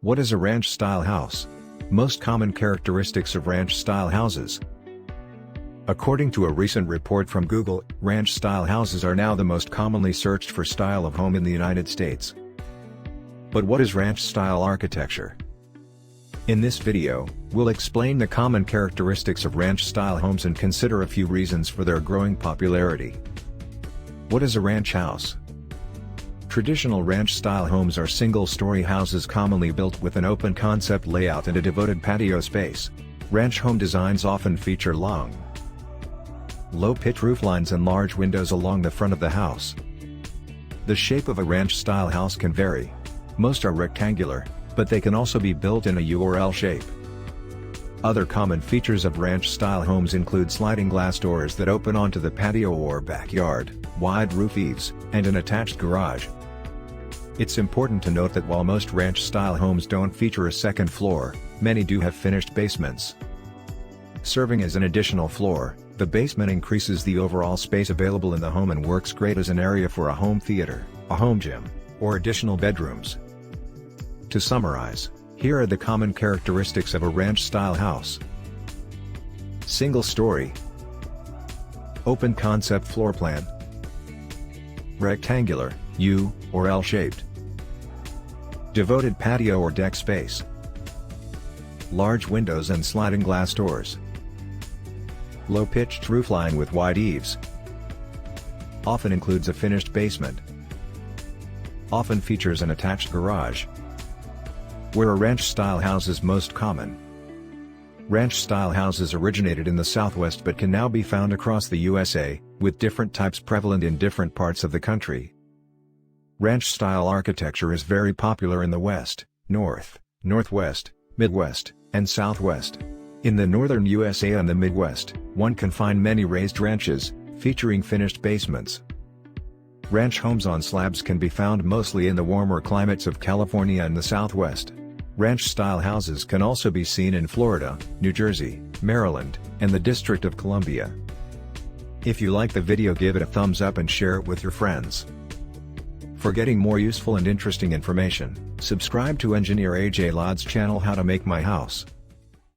What is a ranch-style house? Most common characteristics of ranch-style houses. According to a recent report from Google, ranch-style houses are now the most commonly searched for style of home in the United States. But what is ranch-style architecture? In this video, we'll explain the common characteristics of ranch-style homes and consider a few reasons for their growing popularity. What is a ranch house? Traditional ranch-style homes are single-story houses commonly built with an open concept layout and a devoted patio space. Ranch home designs often feature long, low-pitch rooflines and large windows along the front of the house. The shape of a ranch-style house can vary. Most are rectangular, but they can also be built in a U or L shape. Other common features of ranch-style homes include sliding glass doors that open onto the patio or backyard, wide roof eaves, and an attached garage. It's important to note that while most ranch-style homes don't feature a second floor, many do have finished basements. Serving as an additional floor, the basement increases the overall space available in the home and works great as an area for a home theater, a home gym, or additional bedrooms. To summarize, here are the common characteristics of a ranch-style house. Single-story, open concept floor plan, rectangular, U or L shaped, devoted patio or deck space, large windows and sliding glass doors, low-pitched roofline with wide eaves, often includes a finished basement, often features an attached garage. Where are ranch-style houses most common? Ranch-style houses originated in the Southwest but can now be found across the USA, with different types prevalent in different parts of the country. Ranch-style architecture is very popular in the West, North, Northwest, Midwest, and Southwest. In the northern USA and the Midwest, one can find many raised ranches, featuring finished basements. Ranch homes on slabs can be found mostly in the warmer climates of California and the Southwest. Ranch-style houses can also be seen in Florida, New Jersey, Maryland, and the District of Columbia. If you like the video, give it a thumbs up and share it with your friends. For getting more useful and interesting information, subscribe to Engineer AJ Laud's channel How to Make My House.